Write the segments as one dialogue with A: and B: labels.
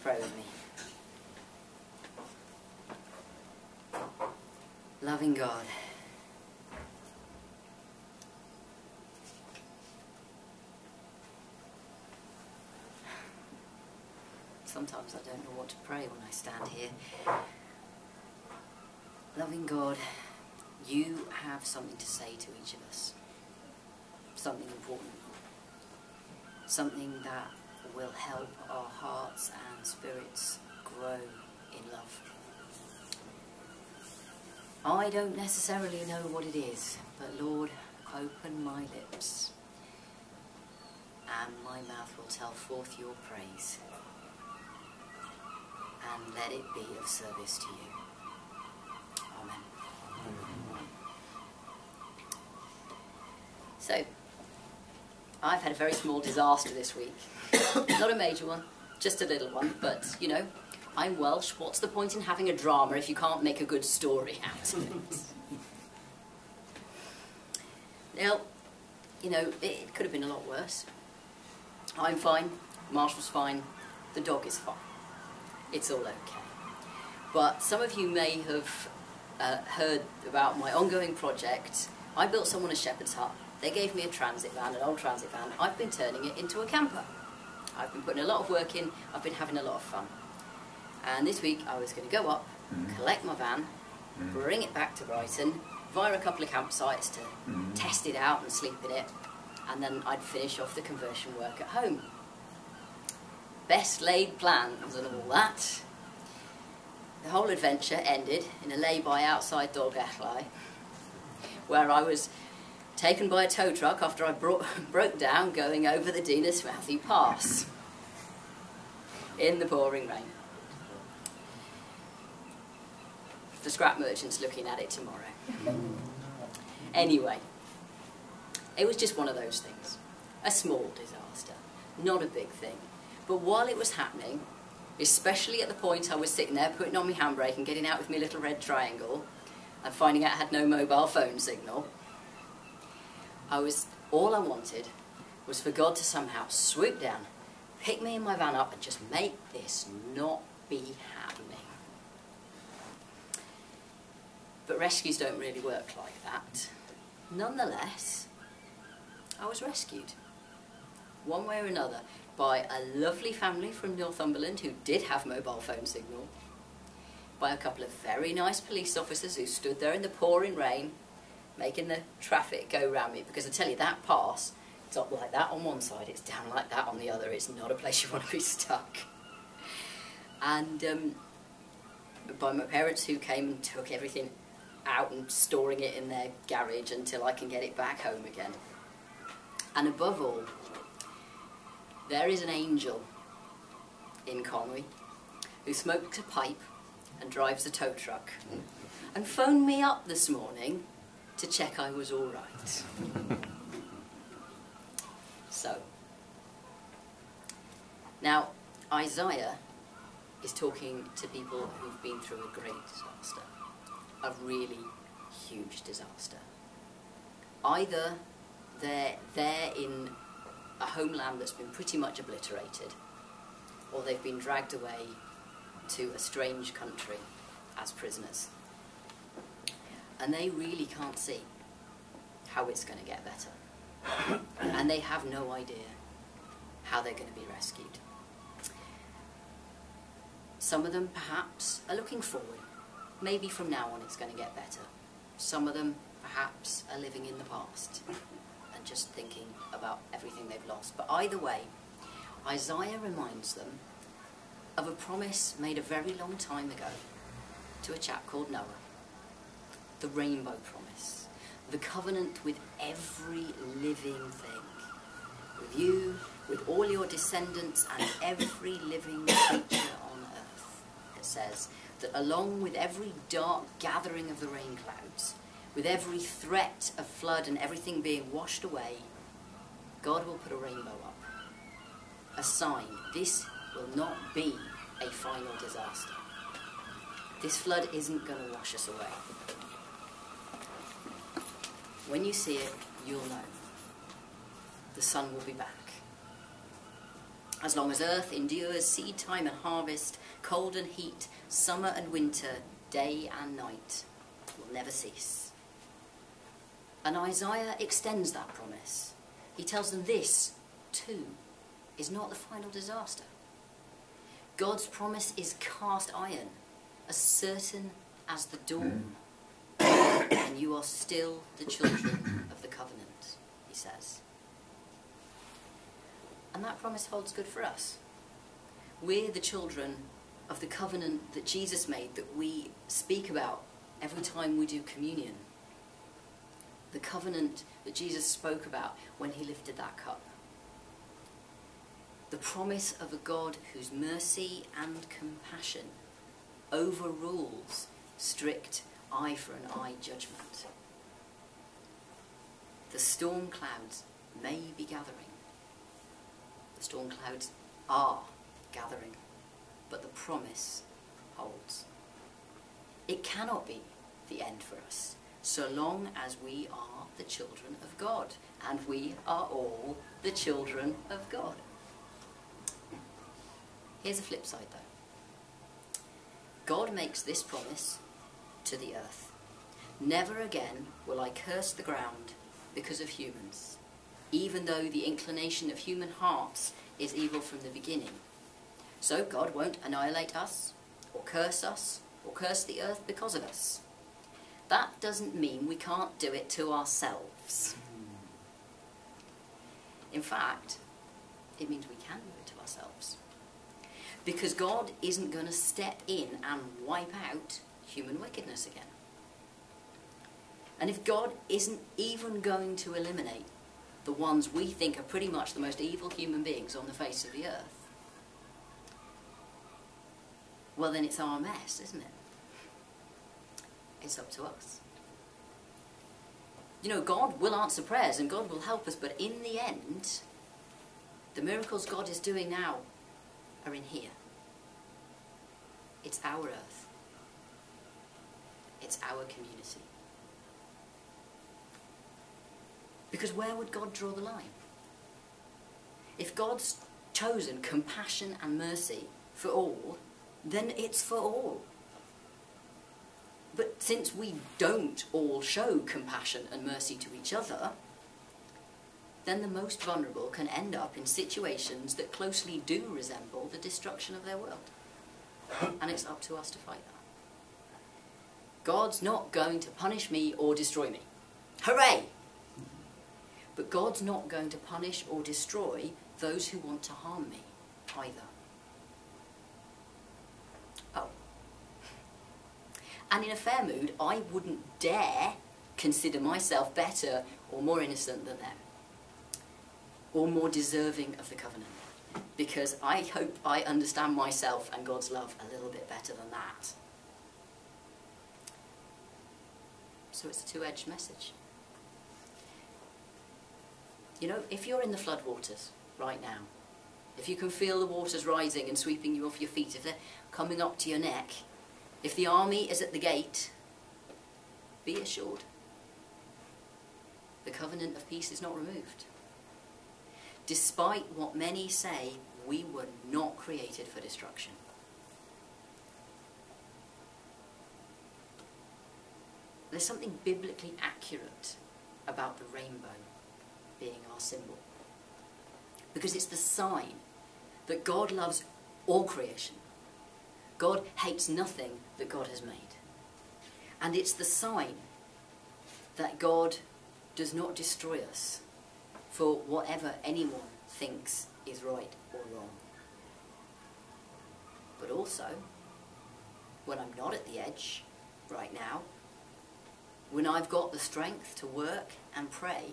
A: pray with me. Loving God, sometimes I don't know what to pray when I stand here. Loving God, you have something to say to each of us. Something important. Something that will help our hearts and spirits grow in love. I don't necessarily know what it is, but Lord, open my lips and my mouth will tell forth your praise, and let it be of service to you. Amen. So, I've had a very small disaster this week. Not a major one, just a little one, but, you know, I'm Welsh. What's the point in having a drama if you can't make a good story out of it? Now, you know, it could have been a lot worse. I'm fine, Marshall's fine, the dog is fine. It's all okay. But some of you may have heard about my ongoing project. I built someone a shepherd's hut. They gave me a transit van, an old transit van. I've been turning it into a camper. I've been putting a lot of work in. I've been having a lot of fun. And this week I was going to go up, collect my van, bring it back to Brighton, via a couple of campsites to test it out and sleep in it, and then I'd finish off the conversion work at home. Best laid plans and all that. The whole adventure ended in a lay-by outside Dolgellau, where I was taken by a tow truck after I broke down going over the Dinas-Mouthy Pass in the pouring rain. The scrap merchant's looking at it tomorrow. Anyway, it was just one of those things. A small disaster, not a big thing. But while it was happening, especially at the point I was sitting there putting on my handbrake and getting out with my little red triangle and finding out I had no mobile phone signal, all I wanted was for God to somehow swoop down, pick me in my van up and just make this not be happening. But rescues don't really work like that. Nonetheless, I was rescued, one way or another, by a lovely family from Northumberland who did have mobile phone signal, by a couple of very nice police officers who stood there in the pouring rain, making the traffic go round me, because I tell you, that pass, it's up like that on one side, it's down like that on the other. It's not a place you want to be stuck. And by my parents who came and took everything out and storing it in their garage until I can get it back home again. And above all, there is an angel in Conwy who smokes a pipe and drives a tow truck and phoned me up this morning to check I was all right. So, now Isaiah is talking to people who've been through a great disaster, a really huge disaster. Either they're in a homeland that's been pretty much obliterated, or they've been dragged away to a strange country as prisoners. And they really can't see how it's going to get better. And they have no idea how they're going to be rescued. Some of them perhaps are looking forward. Maybe from now on it's going to get better. Some of them perhaps are living in the past and just thinking about everything they've lost. But either way, Isaiah reminds them of a promise made a very long time ago to a chap called Noah. The rainbow promise. The covenant with every living thing. With you, with all your descendants and every living creature on earth. It says that along with every dark gathering of the rain clouds, with every threat of flood and everything being washed away, God will put a rainbow up. A sign. This will not be a final disaster. This flood isn't going to wash us away. When you see it, you'll know. The sun will be back. As long as earth endures, seed time and harvest, cold and heat, summer and winter, day and night will never cease. And Isaiah extends that promise. He tells them this, too, is not the final disaster. God's promise is cast iron, as certain as the dawn. And you are still the children of the covenant, he says. And that promise holds good for us. We're the children of the covenant that Jesus made, that we speak about every time we do communion. The covenant that Jesus spoke about when he lifted that cup. The promise of a God whose mercy and compassion overrules strict eye for an eye judgment. The storm clouds may be gathering. The storm clouds are gathering, but the promise holds. It cannot be the end for us, so long as we are the children of God, and we are all the children of God. Here's a flip side though. God makes this promise to the earth. Never again will I curse the ground because of humans, even though the inclination of human hearts is evil from the beginning. So God won't annihilate us, or curse the earth because of us. That doesn't mean we can't do it to ourselves. In fact, it means we can do it to ourselves. Because God isn't going to step in and wipe out human wickedness again. And if God isn't even going to eliminate the ones we think are pretty much the most evil human beings on the face of the earth, well then it's our mess, isn't it? It's up to us. You know, God will answer prayers and God will help us, but in the end, the miracles God is doing now are in here. It's our earth. It's our community. Because where would God draw the line? If God's chosen compassion and mercy for all, then it's for all. But since we don't all show compassion and mercy to each other, then the most vulnerable can end up in situations that closely do resemble the destruction of their world. And it's up to us to fight that. God's not going to punish me or destroy me. Hooray! But God's not going to punish or destroy those who want to harm me either. Oh. And in a fair mood, I wouldn't dare consider myself better or more innocent than them, or more deserving of the covenant, because I hope I understand myself and God's love a little bit better than that. So it's a two-edged message. You know, if you're in the floodwaters right now, if you can feel the waters rising and sweeping you off your feet, if they're coming up to your neck, if the army is at the gate, be assured, the covenant of peace is not removed. Despite what many say, we were not created for destruction. There's something biblically accurate about the rainbow being our symbol, because it's the sign that God loves all creation. God hates nothing that God has made. And it's the sign that God does not destroy us for whatever anyone thinks is right or wrong. But also, when I'm not at the edge right now, when I've got the strength to work and pray,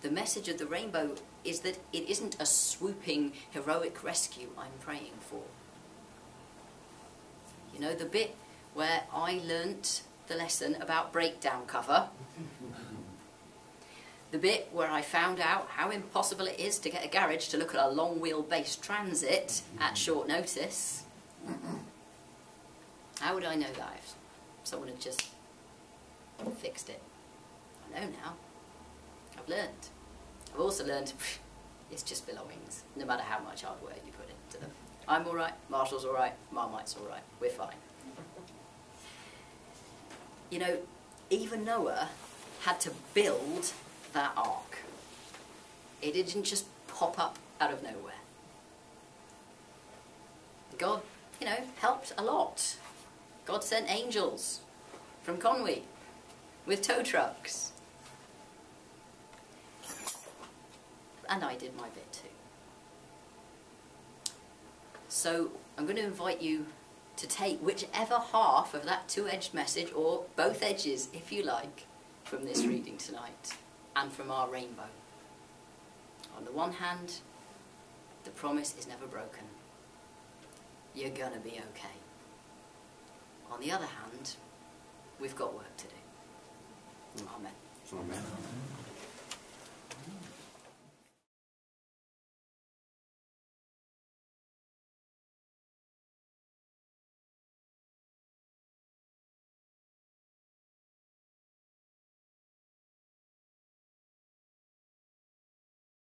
A: the message of the rainbow is that it isn't a swooping, heroic rescue I'm praying for. You know, the bit where I learnt the lesson about breakdown cover, the bit where I found out how impossible it is to get a garage to look at a long wheelbase Transit at short notice. How would I know that if someone had just fixed it? I know now. I've learned. I've also learned It's just belongings, no matter how much hard work you put into them. I'm all right, Marshall's all right, Marmite's all right, we're fine. You know, even Noah had to build that ark. It didn't just pop up out of nowhere. God, you know, helped a lot. God sent angels from Conwy with tow trucks. And I did my bit too. So I'm going to invite you to take whichever half of that two-edged message, or both edges if you like, from this reading tonight and from our rainbow. On the one hand, the promise is never broken. You're going to be okay. On the other hand, we've got work to do. Amen.
B: Amen.